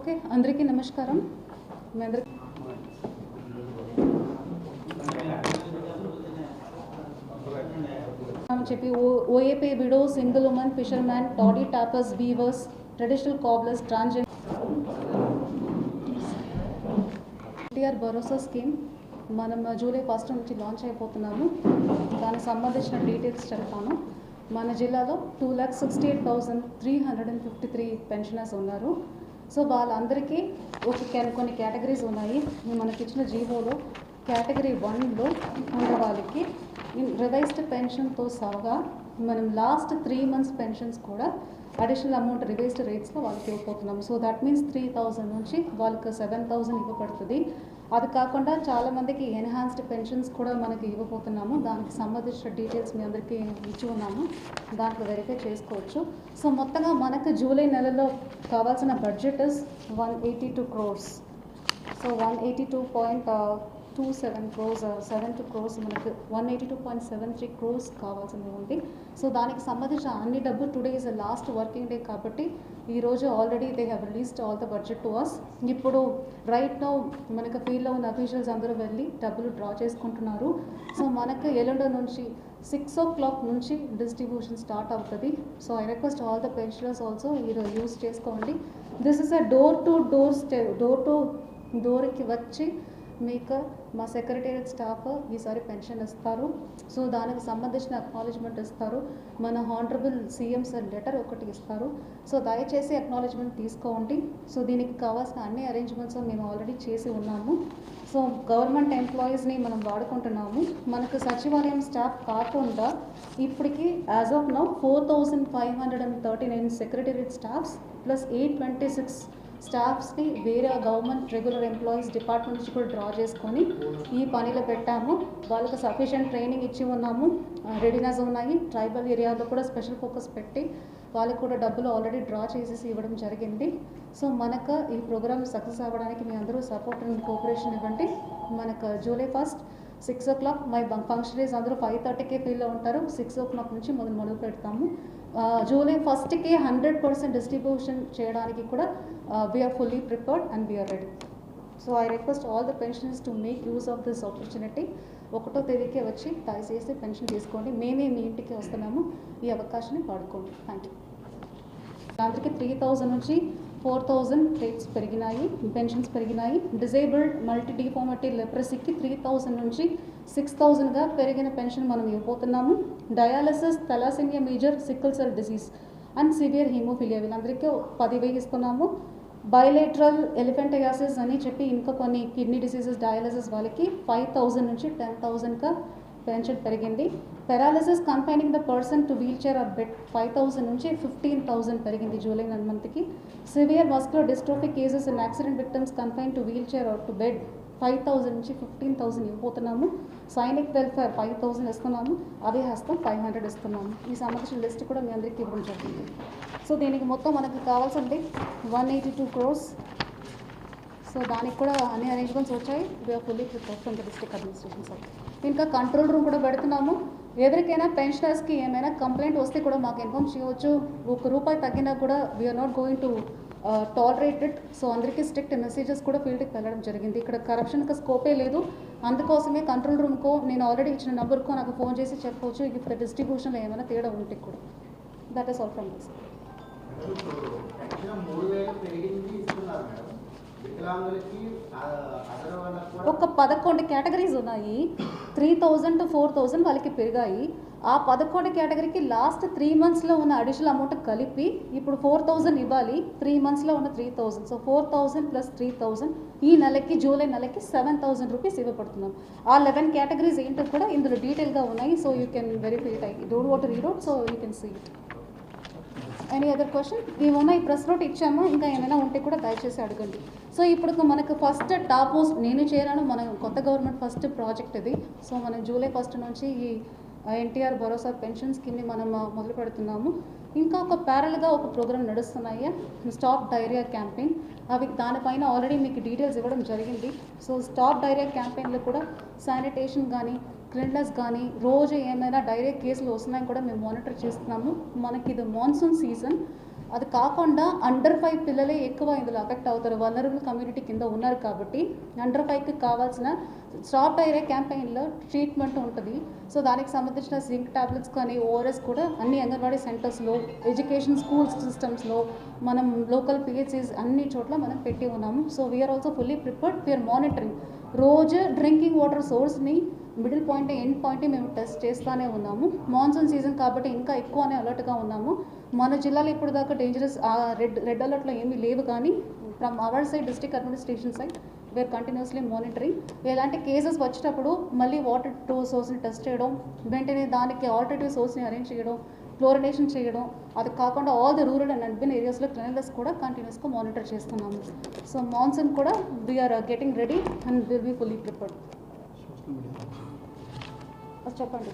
Okay, అందరికీ నమస్కారం. మీ అందరికీ చెప్పి OAP widow, single women, fisherman, toddy tappers, weavers, traditional cobblers, transgender NTR Bharosa scheme మనం జూలై 1 నుంచి లాంచ్ అయిపోతున్నాము. దానికి సంబంధించిన డీటెయిల్స్ చెప్తాను. మన జిల్లాలో 2,68,353 పెన్షనర్స్ ఉన్నారు. సో వాళ్ళందరికీ కొన్ని కేటగిరీస్ ఉన్నాయి. మనకి ఇచ్చిన జీవోలో కేటగిరీ 1లో ఉన్న వాళ్ళకి రివైజ్డ్ పెన్షన్తో సహా మనం లాస్ట్ 3 months పెన్షన్స్ కూడా అడిషనల్ అమౌంట్ రివైజ్డ్ రేట్స్లో వాళ్ళకి ఇవ్వబోతున్నాము. సో దట్ మీన్స్ 3,000 నుంచి వాళ్ళకి 7,000 ఇవ్వబడుతుంది. అది కాకుండా చాలామందికి ఎన్హాన్స్డ్ పెన్షన్స్ కూడా మనకి ఇవ్వబోతున్నాము. దానికి సంబంధించిన డీటెయిల్స్ మీ అందరికీ ఇచ్చి ఉన్నాము, దాంట్లో వెరిఫై చేసుకోవచ్చు. సో మొత్తంగా మనకు జూలై నెలలో కావాల్సిన budget 182 crores. So 182.27 crores, 72 crores మనకు 182.73 crores కావాల్సింది ఉంది. సో దానికి సంబంధించిన అన్ని డబ్బు today is last working day కాబట్టి ఈరోజు already they have released all the budget to us. ఇప్పుడు రైట్ నౌ మనకు ఫీల్డ్లో ఉన్న అఫీషియల్స్ అందరూ వెళ్ళి డబ్బులు డ్రా చేసుకుంటున్నారు. సో మనకు ఎల్లుండి నుంచి 6 o'clock నుంచి డిస్ట్రిబ్యూషన్ స్టార్ట్ అవుతుంది. So I request all the pensioners also మీరు యూస్ చేసుకోండి. This is a door to డోర్కి వచ్చి మీకు మా సెక్రటేరియట్ స్టాఫ్ ఈసారి పెన్షన్ ఇస్తారు. సో దానికి సంబంధించిన అక్నాలెడ్జ్మెంట్ ఇస్తారు. మన హానరబుల్ సీఎం సార్ లెటర్ ఒకటి ఇస్తారు. సో దయచేసి అక్నాలెడ్జ్మెంట్ తీసుకోండి. సో దీనికి కావాల్సిన అన్ని అరేంజ్మెంట్స్ మేము ఆల్రెడీ చేసి ఉన్నాము. సో గవర్నమెంట్ ఎంప్లాయీస్ని మనం వాడుకుంటున్నాము. మనకు సచివాలయం స్టాఫ్ కాకుండా ఇప్పటికి as of now 4,539 secretariat staffs plus 826 స్టాఫ్స్ని వేరే గవర్నమెంట్ రెగ్యులర్ ఎంప్లాయీస్ డిపార్ట్మెంట్ నుంచి కూడా డ్రా చేసుకొని ఈ పనిలో పెట్టాము. వాళ్ళకి సఫిషియంట్ ట్రైనింగ్ ఇచ్చి ఉన్నాము, రెడీనెస్ ఉన్నాయి. ట్రైబల్ ఏరియాలో కూడా స్పెషల్ ఫోకస్ పెట్టి వాళ్ళకు కూడా డబ్బులు ఆల్రెడీ డ్రా చేసేసి ఇవ్వడం జరిగింది. సో మనకు ఈ ప్రోగ్రామ్ సక్సెస్ అవ్వడానికి మీ అందరూ సపోర్ట్ అండ్ కోఆపరేషన్ ఇవ్వండి. మనకు జూలై 1 6 o'clock మై ఫంక్షనరీస్ అందరూ 5:30కే ఫీల్డ్లో ఉంటారు. 6 o'clock నుంచి మొదలు పెడతాము. జూలై 1కి 100% డిస్ట్రిబ్యూషన్ చేయడానికి కూడా we are fully prepared and we are ready. So I request all the pensioners to make use of this opportunity. 1వ తేదీకే వచ్చి దయచేసి పెన్షన్ తీసుకోండి. మేమే మీ ఇంటికి వస్తున్నాము, ఈ అవకాశాన్ని వాడుకోండి. Thank you. అందరికీ 3,000 నుంచి 4,000 రేట్స్ పెరిగినాయి, పెన్షన్స్ పెరిగినాయి. డిజేబుల్డ్, మల్టీ డిఫార్మిటీ, లెప్రసీకి 3,000 నుంచి 6,000గా పెరిగిన పెన్షన్ మనం ఇవ్వబోతున్నాము. Dialysis, thalassemia major, sickle cell disease and severe hemophilia వీళ్ళందరికీ 10,000 ఇస్తున్నాము. బయోలేటరల్ ఎలిఫెంటయాసిస్ అని చెప్పి ఇంకా కొన్ని కిడ్నీ డిసీజెస్, డయాలసిస్ వాళ్ళకి 5,000 నుంచి 10,000గా పెన్షన్ పెరిగింది. Paralysis confining the person to wheel chair or bed 5,000 నుంచి 15,000 పెరిగింది జూలై మంత్కి. Severe muscular dystrophy cases and accident victims confine to wheel chair or to bed 5,000 నుంచి 15,000 ఇవ్వబోతున్నాము. సైనిక్ వెల్ఫేర్ 5,000 ఇస్తున్నాము. అదే హస్తం 500 ఇస్తున్నాము. ఈ సంబంధించిన లిస్ట్ కూడా మీ అందరికీ ఇవ్వడం జరిగింది. సో దీనికి మొత్తం మనకు కావాల్సింది 182 crores. సో దానికి కూడా అన్ని అరేంజ్మెంట్స్ వచ్చాయి. We are fully prepared from the district administration side. ఇంకా కంట్రోల్ రూమ్ కూడా పెడుతున్నాము. ఎవరికైనా పెన్షనర్స్కి ఏమైనా కంప్లైంట్ వస్తే కూడా మాకు ఇన్ఫార్మ్ చేయవచ్చు. ₹1 తగ్గినా కూడా we are not going to tolerated. So అందరికీ స్ట్రిక్ట్ మెసేజెస్ కూడా ఫీల్డ్కి వెళ్ళడం జరిగింది. ఇక్కడ కరప్షన్కి స్కోపే లేదు. అందుకోసమే కంట్రోల్ రూమ్కో నేను ఆల్రెడీ ఇచ్చిన నెంబర్కో నాకు ఫోన్ చేసి చెప్పవచ్చు ఇప్పుడు డిస్ట్రిబ్యూషన్లో ఏమైనా తేడా ఉంటే కూడా. That is all from this. ఒక 11 కేటగిరీస్ ఉన్నాయి. 3,000 to 4,000 వాళ్ళకి పెరిగాయి. ఆ 11 కేటగిరీకి లాస్ట్ 3 monthsలో ఉన్న అడిషనల్ అమౌంట్ కలిపి ఇప్పుడు 4,000 ఇవ్వాలి. 3 monthsలో ఉన్న 3,000. సో 4,000 + 3,000 ఈ నెలకి జూలై నెలకి 7,000 రూపీస్ ఇవ్వబడుతున్నాం. ఆ 11 కేటగిరీస్ ఏంటో కూడా ఇందులో డీటెయిల్గా ఉన్నాయి. So you can verify it. I don't want to read out, so you can see it. Any other question? ఇవన్న ఈ ప్రెస్ నోట్ ఇచ్చాము, ఇంకా ఏమైనా ఉంటే కూడా దయచేసి అడగండి. సో ఇప్పుడు మనకు ఫస్ట్ టాప్ మోస్ట్ నేను చేరాను, మన కొత్త గవర్నమెంట్ ఫస్ట్ ప్రాజెక్ట్ ఇది. సో మనం జూలై 1 నుంచి ఈ ఎన్టీఆర్ భరోసా పెన్షన్ స్కీమ్ని మనం మొదలు పెడుతున్నాము. ఇంకా ఒక ప్యారల్గా ఒక ప్రోగ్రామ్ నడుస్తున్నాయి, స్టాప్ డైరియా క్యాంపెయిన్. అవి దానిపైన ఆల్రెడీ మీకు డీటెయిల్స్ ఇవ్వడం జరిగింది. సో స్టాప్ డైరియా క్యాంపెయిన్లో కూడా శానిటేషన్ కానీ క్లీన్లెస్ కానీ రోజు ఏమైనా డైరియా కేసులు వస్తున్నాయని కూడా మేము మానిటర్ చేస్తున్నాము. మనకి ఇది మాన్సూన్ సీజన్. అది కాకుండా అండర్ 5 పిల్లలే ఎక్కువ ఇందులో అఫెక్ట్ అవుతారు, వల్నరబుల్ కమ్యూనిటీ కింద ఉన్నారు కాబట్టి అండర్ 5కి కావాల్సిన స్టాప్ డైరియా క్యాంపెయిన్లో ట్రీట్మెంట్ ఉంటుంది. సో దానికి సంబంధించిన జింక్ టాబ్లెట్స్ కానీ ఓఆర్ఎస్ కూడా అన్ని అంగన్వాడీ సెంటర్స్లో, ఎడ్యుకేషన్ స్కూల్ సిస్టమ్స్లో, మనం లోకల్ పిహెచ్సిస్ అన్ని చోట్ల మనం పెట్టి ఉన్నాము. So we're also fully prepared. We're monitoring రోజు డ్రింకింగ్ వాటర్ సోర్స్ని, మిడిల్ పాయింట్, ఎండ్ పాయింట్ మేము టెస్ట్ చేస్తూనే ఉన్నాము. మాన్సూన్ సీజన్ కాబట్టి ఇంకా ఎక్కువనే అలర్ట్గా ఉన్నాము. మన జిల్లాలో ఇప్పుడు దాకా డేంజరస్ రెడ్ అలర్ట్లో ఏమీ లేవు, కానీ from our side, district administration side, we are continuously monitoring. ఎలాంటి కేసెస్ వచ్చినప్పుడు మళ్ళీ వాటర్ సోర్స్ని టెస్ట్ చేయడం, వెంటనే దానికి ఆల్టర్నేటివ్ సోర్స్ని అరేంజ్ చేయడం, క్లోరినేషన్ చేయడం. అది కాకుండా all the rural and urban ఏరియాస్లో క్లీన్లెస్ కూడా కంటిన్యూస్గా మానిటర్ చేస్తున్నాము. సో మాన్సూన్ కూడా we are getting ready and will be fully prepared. చెప్పండి.